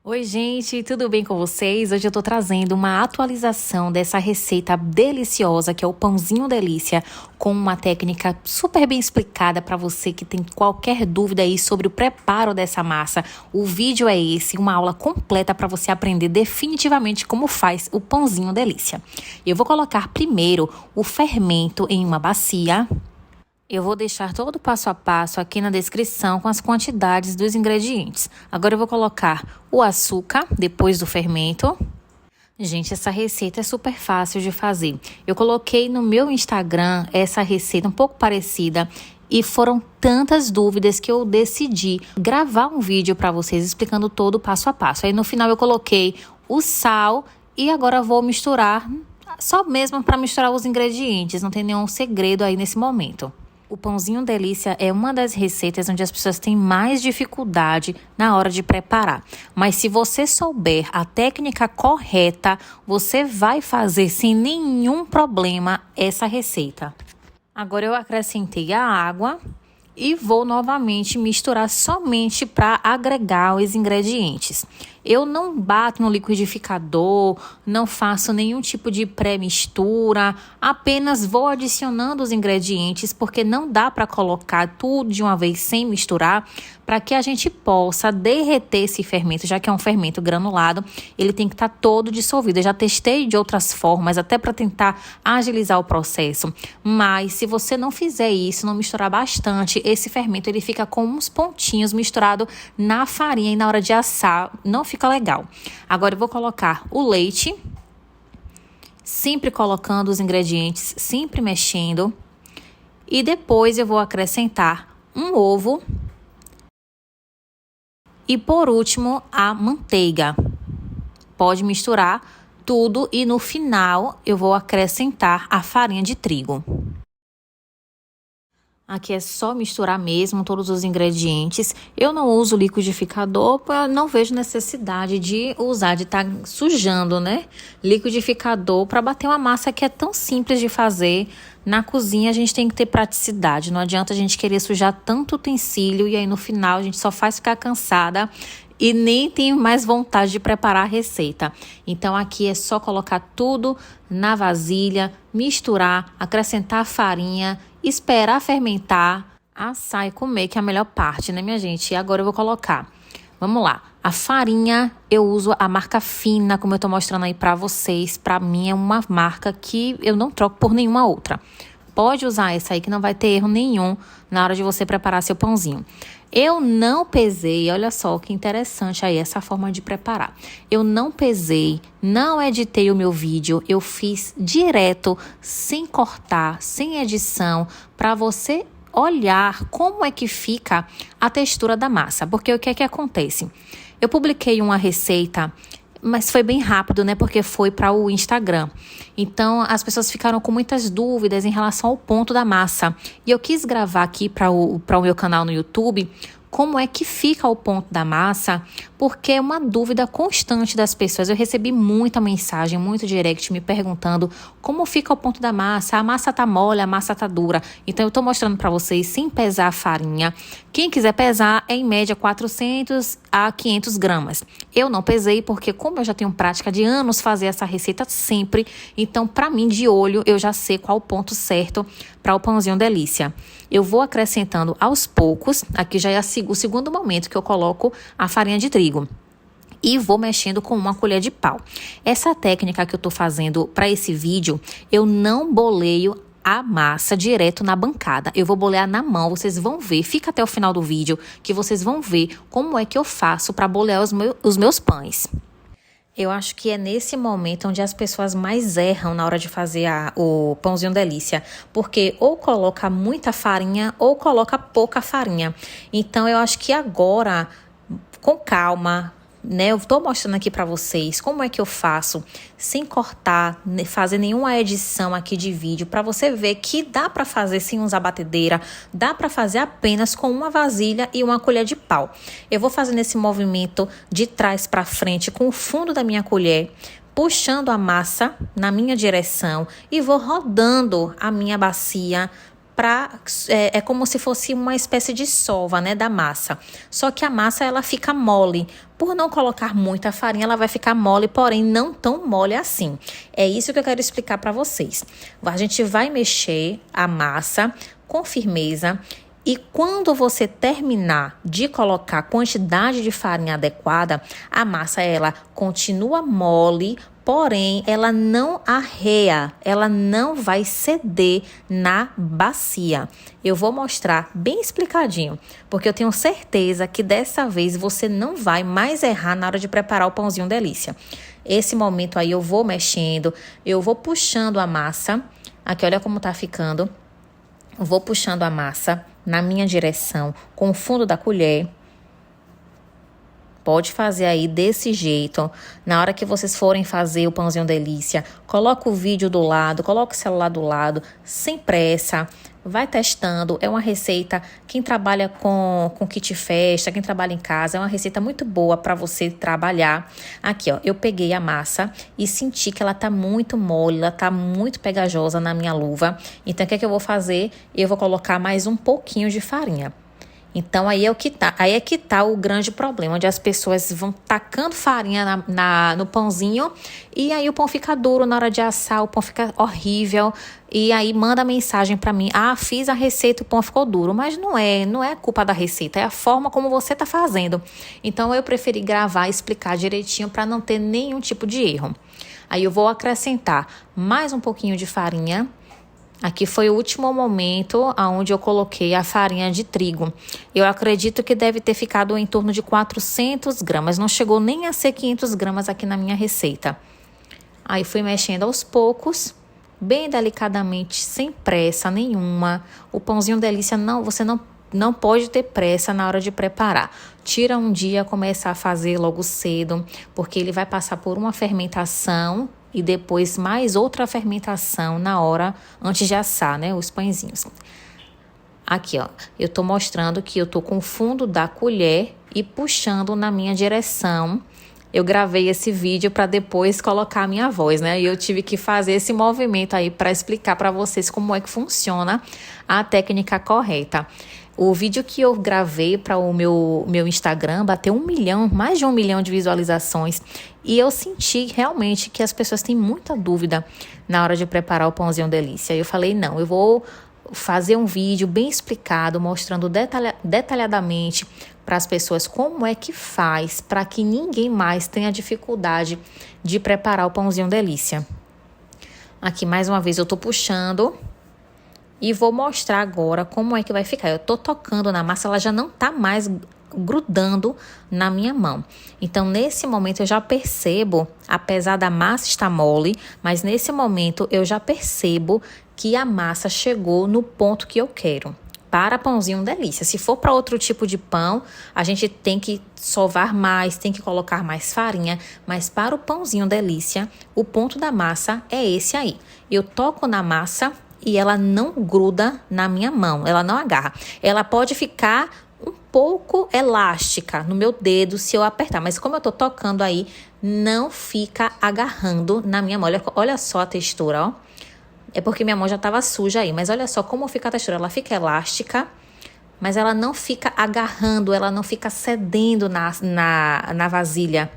Oi, gente, tudo bem com vocês? Hoje eu tô trazendo uma atualização dessa receita deliciosa que é o pãozinho delícia, com uma técnica super bem explicada para você que tem qualquer dúvida aí sobre o preparo dessa massa. O vídeo é esse, uma aula completa para você aprender definitivamente como faz o pãozinho delícia. Eu vou colocar primeiro o fermento em uma bacia. Eu vou deixar todo o passo a passo aqui na descrição com as quantidades dos ingredientes. Agora eu vou colocar o açúcar depois do fermento. Gente, essa receita é super fácil de fazer. Eu coloquei no meu Instagram essa receita um pouco parecida e foram tantas dúvidas que eu decidi gravar um vídeo para vocês explicando todo o passo a passo. Aí no final eu coloquei o sal e agora vou misturar, só mesmo para misturar os ingredientes, não tem nenhum segredo aí nesse momento. O pãozinho delícia é uma das receitas onde as pessoas têm mais dificuldade na hora de preparar. Mas se você souber a técnica correta, você vai fazer sem nenhum problema essa receita. Agora eu acrescentei a água e vou novamente misturar somente para agregar os ingredientes. Eu não bato no liquidificador, não faço nenhum tipo de pré-mistura, apenas vou adicionando os ingredientes, porque não dá para colocar tudo de uma vez sem misturar, para que a gente possa derreter esse fermento, já que é um fermento granulado, ele tem que estar todo dissolvido. Eu já testei de outras formas, até para tentar agilizar o processo, mas se você não fizer isso, não misturar bastante, esse fermento ele fica com uns pontinhos misturado na farinha e na hora de assar não fica legal. Agora eu vou colocar o leite, sempre colocando os ingredientes, sempre mexendo. E depois eu vou acrescentar um ovo. E por último, a manteiga. Pode misturar tudo e no final eu vou acrescentar a farinha de trigo. Aqui é só misturar mesmo todos os ingredientes. Eu não uso liquidificador, porque eu não vejo necessidade de usar, de estar sujando, né? Liquidificador para bater uma massa que é tão simples de fazer. Na cozinha a gente tem que ter praticidade. Não adianta a gente querer sujar tanto utensílio e aí no final a gente só faz ficar cansada e nem tem mais vontade de preparar a receita. Então aqui é só colocar tudo na vasilha, misturar, acrescentar a farinha, esperar fermentar, assar e comer, que é a melhor parte, né, minha gente? E agora eu vou colocar, vamos lá, a farinha eu uso a marca Fina, como eu tô mostrando aí pra vocês. Pra mim é uma marca que eu não troco por nenhuma outra. Pode usar essa aí que não vai ter erro nenhum na hora de você preparar seu pãozinho. Eu não pesei, olha só que interessante aí essa forma de preparar. Eu não pesei, não editei o meu vídeo, eu fiz direto, sem cortar, sem edição, para você olhar como é que fica a textura da massa. Porque o que é que acontece? Eu publiquei uma receita, mas foi bem rápido, né? Porque foi para o Instagram. Então, as pessoas ficaram com muitas dúvidas em relação ao ponto da massa. E eu quis gravar aqui para o meu canal no YouTube como é que fica o ponto da massa, porque é uma dúvida constante das pessoas. Eu recebi muita mensagem, muito direct me perguntando como fica o ponto da massa. A massa tá mole, a massa tá dura. Então, eu tô mostrando para vocês sem pesar a farinha. Quem quiser pesar, é em média 400 a 500 gramas. Eu não pesei porque, como eu já tenho prática de anos fazer essa receita sempre, então, para mim, de olho, eu já sei qual o ponto certo para o pãozinho delícia. Eu vou acrescentando aos poucos, aqui já é o segundo momento que eu coloco a farinha de trigo. E vou mexendo com uma colher de pau. Essa técnica que eu tô fazendo para esse vídeo, eu não boleio a massa direto na bancada. Eu vou bolear na mão, vocês vão ver. Fica até o final do vídeo que vocês vão ver como é que eu faço para bolear os meus pães. Eu acho que é nesse momento onde as pessoas mais erram na hora de fazer o pãozinho delícia. Porque ou coloca muita farinha ou coloca pouca farinha. Então, eu acho que agora, com calma, né? Eu tô mostrando aqui pra vocês como é que eu faço sem cortar, fazer nenhuma edição aqui de vídeo, pra você ver que dá pra fazer sem usar batedeira, dá pra fazer apenas com uma vasilha e uma colher de pau. Eu vou fazendo esse movimento de trás pra frente com o fundo da minha colher, puxando a massa na minha direção e vou rodando a minha bacia é como se fosse uma espécie de sova, né, da massa. Só que a massa ela fica mole. Por não colocar muita farinha, ela vai ficar mole, porém não tão mole assim. É isso que eu quero explicar para vocês. A gente vai mexer a massa com firmeza. E quando você terminar de colocar a quantidade de farinha adequada, a massa ela continua mole, porém ela não arreia, ela não vai ceder na bacia. Eu vou mostrar bem explicadinho, porque eu tenho certeza que dessa vez você não vai mais errar na hora de preparar o pãozinho delícia. Esse momento aí eu vou mexendo, eu vou puxando a massa. Aqui olha como tá ficando. Eu vou puxando a massa na minha direção com o fundo da colher. Pode fazer aí desse jeito. Na hora que vocês forem fazer o pãozinho delícia, coloca o vídeo do lado, coloca o celular do lado, sem pressa. Vai testando. É uma receita, quem trabalha com kit festa, quem trabalha em casa, é uma receita muito boa para você trabalhar. Aqui, ó, eu peguei a massa e senti que ela tá muito mole, ela tá muito pegajosa na minha luva. Então, o que é que eu vou fazer? Eu vou colocar mais um pouquinho de farinha. Então, aí é que tá o grande problema, onde as pessoas vão tacando farinha no pãozinho e aí o pão fica duro na hora de assar, o pão fica horrível e aí manda mensagem pra mim, fiz a receita e o pão ficou duro, mas não é culpa da receita, é a forma como você tá fazendo. Então, eu preferi gravar e explicar direitinho para não ter nenhum tipo de erro. Aí eu vou acrescentar mais um pouquinho de farinha. Aqui foi o último momento onde eu coloquei a farinha de trigo. Eu acredito que deve ter ficado em torno de 400 gramas. Não chegou nem a ser 500 gramas aqui na minha receita. Aí fui mexendo aos poucos, bem delicadamente, sem pressa nenhuma. O pãozinho delícia, você não pode ter pressa na hora de preparar. Tira um dia, começa a fazer logo cedo, porque ele vai passar por uma fermentação e depois mais outra fermentação na hora antes de assar, né, os pãezinhos. Aqui, ó, eu tô mostrando que eu tô com o fundo da colher e puxando na minha direção. Eu gravei esse vídeo para depois colocar a minha voz, né? E eu tive que fazer esse movimento aí para explicar para vocês como é que funciona a técnica correta. O vídeo que eu gravei para o meu Instagram bateu 1 milhão, mais de 1 milhão de visualizações. E eu senti realmente que as pessoas têm muita dúvida na hora de preparar o pãozinho delícia. Eu falei, não, eu vou fazer um vídeo bem explicado, mostrando detalhadamente para as pessoas como é que faz, para que ninguém mais tenha dificuldade de preparar o pãozinho delícia. Aqui, mais uma vez, eu tô puxando e vou mostrar agora como é que vai ficar. Eu tô tocando na massa, ela já não tá mais grudando na minha mão. Então, nesse momento, eu já percebo, apesar da massa estar mole, mas nesse momento eu já percebo que a massa chegou no ponto que eu quero. Para pãozinho delícia. Se for para outro tipo de pão, a gente tem que sovar mais, tem que colocar mais farinha. Mas para o pãozinho delícia, o ponto da massa é esse aí. Eu toco na massa e ela não gruda na minha mão, ela não agarra. Ela pode ficar um pouco elástica no meu dedo se eu apertar, mas como eu tô tocando aí, não fica agarrando na minha mão. Olha só a textura, ó. É porque minha mão já estava suja aí, mas olha só como fica a textura. Ela fica elástica, mas ela não fica agarrando, ela não fica cedendo na vasilha.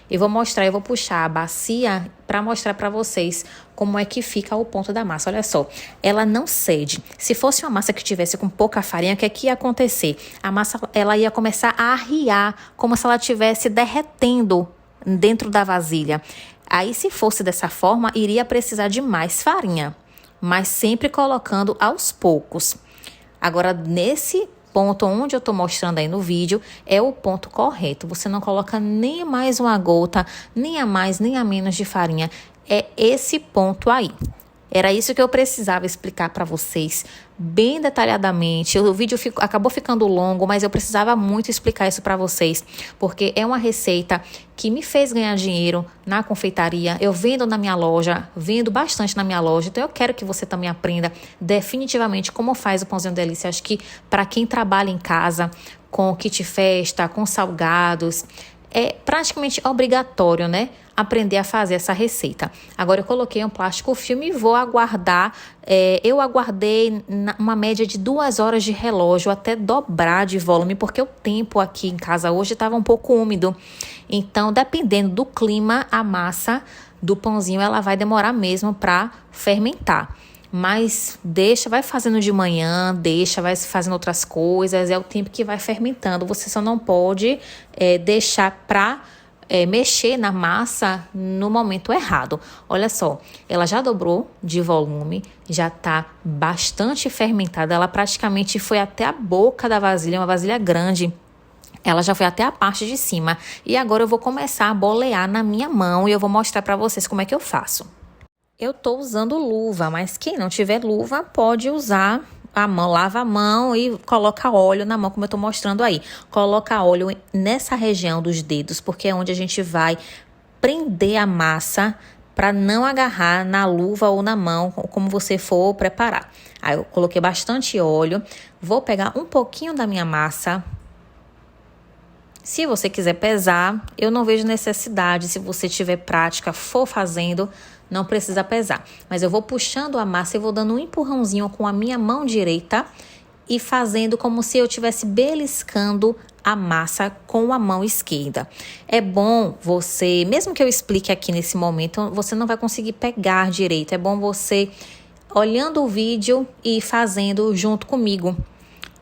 Eu vou puxar a bacia para mostrar para vocês como é que fica o ponto da massa. Olha só, ela não cede. Se fosse uma massa que tivesse com pouca farinha, o que é que ia acontecer? A massa ela ia começar a arriar, como se ela estivesse derretendo dentro da vasilha. Aí, se fosse dessa forma, iria precisar de mais farinha, mas sempre colocando aos poucos. Agora, nesse ponto onde eu estou mostrando aí no vídeo, é o ponto correto. Você não coloca nem mais uma gota, nem a mais, nem a menos de farinha. É esse ponto aí. Era isso que eu precisava explicar para vocês bem detalhadamente. O vídeo acabou ficando longo, mas eu precisava muito explicar isso para vocês, porque é uma receita que me fez ganhar dinheiro na confeitaria. Eu vendo na minha loja, vendo bastante na minha loja, então eu quero que você também aprenda definitivamente como faz o pãozinho delícia. Acho que para quem trabalha em casa, com kit festa, com salgados, É praticamente obrigatório, né? Aprender a fazer essa receita. Agora eu coloquei um plástico filme e vou aguardar. Eu aguardei uma média de 2 horas de relógio até dobrar de volume, porque o tempo aqui em casa hoje estava um pouco úmido. Então, dependendo do clima, a massa do pãozinho ela vai demorar mesmo para fermentar. Mas vai fazendo de manhã, vai fazendo outras coisas, é o tempo que vai fermentando. Você só não pode deixar para mexer na massa no momento errado. Olha só, ela já dobrou de volume, já está bastante fermentada, ela praticamente foi até a boca da vasilha, uma vasilha grande. Ela já foi até a parte de cima. E agora eu vou começar a bolear na minha mão e eu vou mostrar para vocês como é que eu faço. Eu tô usando luva, mas quem não tiver luva pode usar a mão, lava a mão e coloca óleo na mão, como eu tô mostrando aí. Coloca óleo nessa região dos dedos, porque é onde a gente vai prender a massa para não agarrar na luva ou na mão, como você for preparar. Aí eu coloquei bastante óleo, vou pegar um pouquinho da minha massa. Se você quiser pesar, eu não vejo necessidade. Se você tiver prática, for fazendo, não precisa pesar. Mas eu vou puxando a massa e vou dando um empurrãozinho com a minha mão direita e fazendo como se eu estivesse beliscando a massa com a mão esquerda. É bom você, mesmo que eu explique aqui nesse momento, você não vai conseguir pegar direito. É bom você olhando o vídeo e fazendo junto comigo.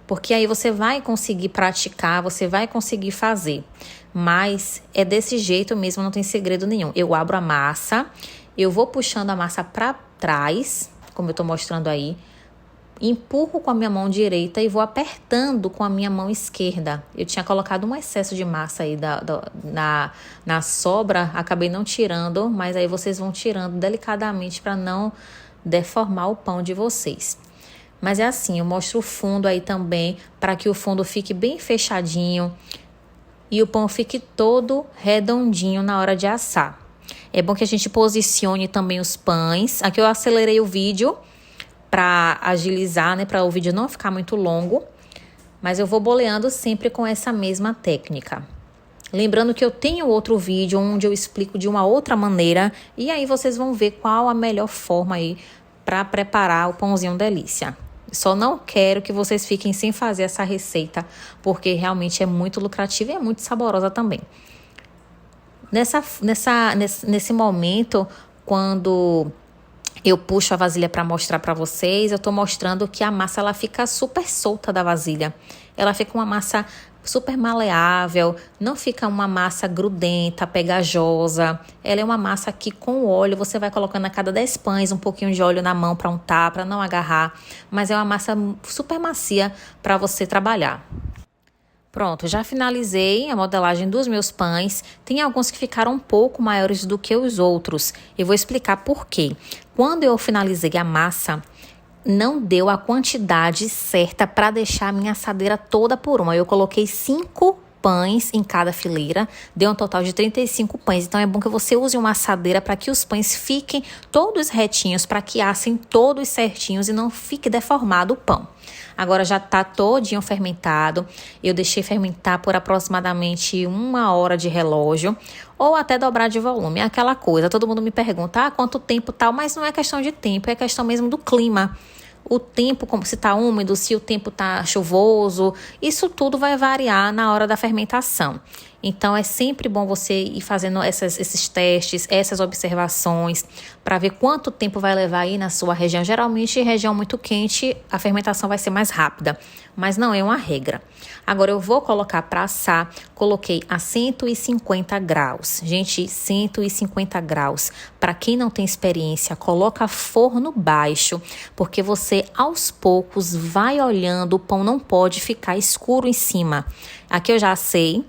Porque aí você vai conseguir praticar, você vai conseguir fazer. Mas é desse jeito mesmo, não tem segredo nenhum. Eu abro a massa, eu vou puxando a massa para trás, como eu tô mostrando aí. Empurro com a minha mão direita e vou apertando com a minha mão esquerda. Eu tinha colocado um excesso de massa aí na sobra, acabei não tirando, mas aí vocês vão tirando delicadamente para não deformar o pão de vocês. Mas é assim, eu mostro o fundo aí também, para que o fundo fique bem fechadinho e o pão fique todo redondinho na hora de assar. É bom que a gente posicione também os pães. Aqui eu acelerei o vídeo para agilizar, né, para o vídeo não ficar muito longo. Mas eu vou boleando sempre com essa mesma técnica. Lembrando que eu tenho outro vídeo onde eu explico de uma outra maneira. E aí vocês vão ver qual a melhor forma aí para preparar o pãozinho delícia. Só não quero que vocês fiquem sem fazer essa receita, porque realmente é muito lucrativa e é muito saborosa também. Nesse momento, quando eu puxo a vasilha para mostrar para vocês, eu tô mostrando que a massa ela fica super solta da vasilha. Ela fica uma massa super maleável, não fica uma massa grudenta, pegajosa. Ela é uma massa que com o óleo você vai colocando a cada 10 pães um pouquinho de óleo na mão para untar, para não agarrar. Mas é uma massa super macia para você trabalhar. Pronto, já finalizei a modelagem dos meus pães. Tem alguns que ficaram um pouco maiores do que os outros. Eu vou explicar por quê. Quando eu finalizei a massa, não deu a quantidade certa para deixar a minha assadeira toda por uma. Eu coloquei 5 pães em cada fileira, deu um total de 35 pães. Então é bom que você use uma assadeira para que os pães fiquem todos retinhos, para que assem todos certinhos e não fique deformado o pão. Agora já tá todinho fermentado. Eu deixei fermentar por aproximadamente 1 hora de relógio ou até dobrar de volume. É aquela coisa, todo mundo me pergunta quanto tempo tal, mas não é questão de tempo, é questão mesmo do clima. O tempo, como se está úmido, se o tempo está chuvoso, isso tudo vai variar na hora da fermentação. Então, é sempre bom você ir fazendo esses testes, essas observações, para ver quanto tempo vai levar aí na sua região. Geralmente, em região muito quente, a fermentação vai ser mais rápida, mas não é uma regra. Agora, eu vou colocar para assar, coloquei a 150 graus. Gente, 150 graus. Para quem não tem experiência, coloca forno baixo, porque você, aos poucos, vai olhando, o pão não pode ficar escuro em cima. Aqui eu já assei.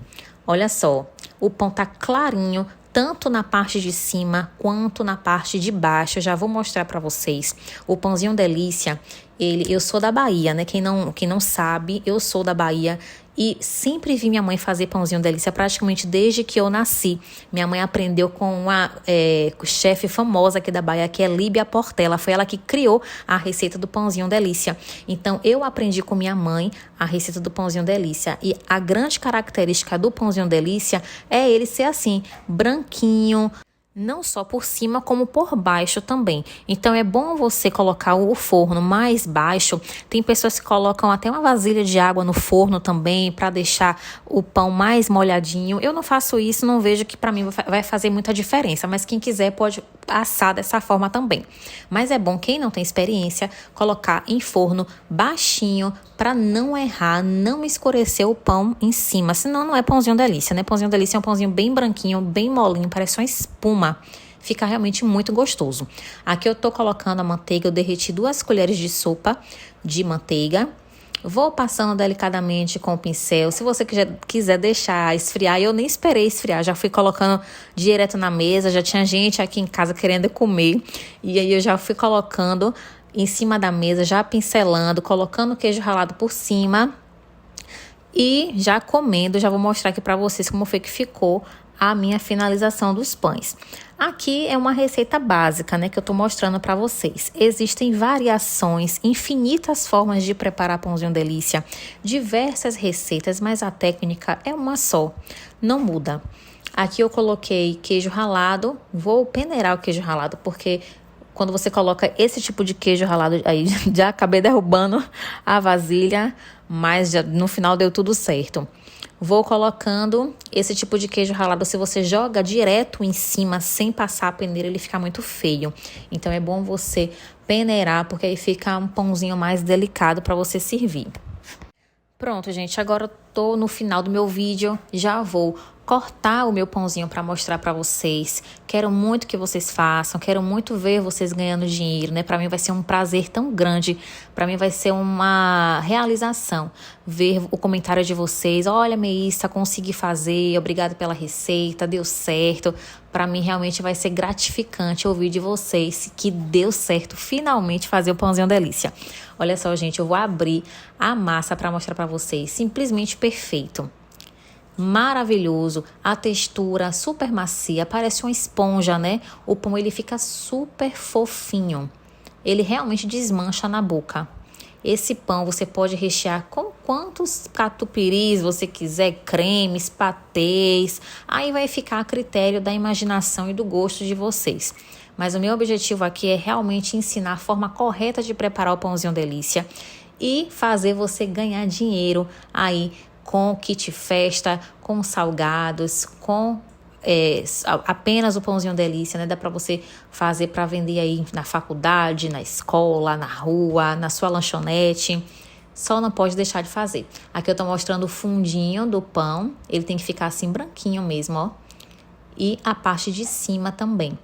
Olha só, o pão tá clarinho, tanto na parte de cima quanto na parte de baixo. Eu já vou mostrar para vocês. O pãozinho delícia, eu sou da Bahia, né? Quem não sabe, eu sou da Bahia e sempre vi minha mãe fazer pãozinho delícia praticamente desde que eu nasci. Minha mãe aprendeu com uma chefe famosa aqui da Bahia, que é Líbia Portela. Foi ela que criou a receita do pãozinho delícia. Então, eu aprendi com minha mãe a receita do pãozinho delícia. E a grande característica do pãozinho delícia é ele ser assim, branquinho, não só por cima, como por baixo também. Então, é bom você colocar o forno mais baixo. Tem pessoas que colocam até uma vasilha de água no forno também, para deixar o pão mais molhadinho. Eu não faço isso, não vejo que para mim vai fazer muita diferença. Mas quem quiser pode assar dessa forma também. Mas é bom, quem não tem experiência, colocar em forno baixinho, para não errar, não escurecer o pão em cima. Senão não é pãozinho delícia, né? Pãozinho delícia é um pãozinho bem branquinho, bem molinho, parece uma espuma. Fica realmente muito gostoso. Aqui eu tô colocando a manteiga, eu derreti 2 colheres de sopa de manteiga. Vou passando delicadamente com o pincel. Se você quiser deixar esfriar, eu nem esperei esfriar, já fui colocando direto na mesa, já tinha gente aqui em casa querendo comer. E aí eu já fui colocando em cima da mesa, já pincelando, colocando o queijo ralado por cima e já comendo. Já vou mostrar aqui para vocês como foi que ficou a minha finalização dos pães. Aqui é uma receita básica, né, que eu tô mostrando para vocês. Existem variações, infinitas formas de preparar pãozinho delícia, diversas receitas, mas a técnica é uma só, não muda. Aqui eu coloquei queijo ralado, vou peneirar o queijo ralado, porque quando você coloca esse tipo de queijo ralado, aí já acabei derrubando a vasilha, mas já, no final deu tudo certo. Vou colocando esse tipo de queijo ralado. Se você joga direto em cima, sem passar a peneira, ele fica muito feio. Então é bom você peneirar, porque aí fica um pãozinho mais delicado para você servir. Pronto, gente, agora eu tô no final do meu vídeo, já vou cortar o meu pãozinho para mostrar para vocês. Quero muito que vocês façam, quero muito ver vocês ganhando dinheiro, né? Para mim vai ser um prazer tão grande, para mim vai ser uma realização ver o comentário de vocês. Olha, Meissa, consegui fazer, obrigada pela receita, deu certo. Para mim realmente vai ser gratificante ouvir de vocês que deu certo finalmente fazer o pãozinho delícia. Olha só, gente, eu vou abrir a massa para mostrar para vocês. Simplesmente perfeito. Maravilhoso, a textura super macia, parece uma esponja, né? O pão ele fica super fofinho, ele realmente desmancha na boca. Esse pão você pode rechear com quantos catupiris você quiser, cremes, patês, aí vai ficar a critério da imaginação e do gosto de vocês. Mas o meu objetivo aqui é realmente ensinar a forma correta de preparar o pãozinho delícia e fazer você ganhar dinheiro aí com kit festa, com salgados, com apenas o pãozinho delícia, né? Dá para você fazer para vender aí na faculdade, na escola, na rua, na sua lanchonete. Só não pode deixar de fazer. Aqui eu tô mostrando o fundinho do pão. Ele tem que ficar assim branquinho mesmo, ó. E a parte de cima também.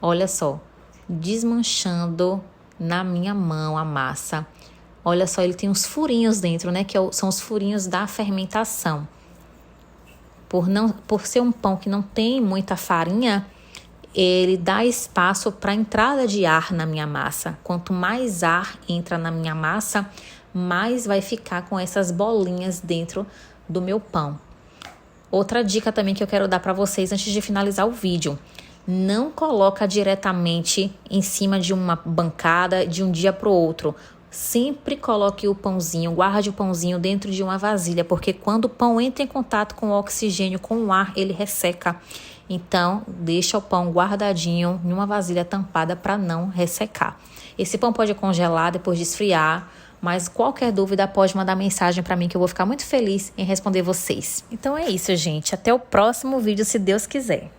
Olha só, desmanchando na minha mão a massa. Olha só, ele tem uns furinhos dentro, né? Que são os furinhos da fermentação. Por ser um pão que não tem muita farinha, ele dá espaço para a entrada de ar na minha massa. Quanto mais ar entra na minha massa, mais vai ficar com essas bolinhas dentro do meu pão. Outra dica também que eu quero dar para vocês antes de finalizar o vídeo. Não coloca diretamente em cima de uma bancada de um dia para o outro. Sempre coloque o pãozinho, guarde o pãozinho dentro de uma vasilha, porque quando o pão entra em contato com o oxigênio, com o ar, ele resseca. Então, deixa o pão guardadinho em uma vasilha tampada para não ressecar. Esse pão pode congelar depois de esfriar, mas qualquer dúvida pode mandar mensagem para mim que eu vou ficar muito feliz em responder vocês. Então é isso, gente. Até o próximo vídeo, se Deus quiser.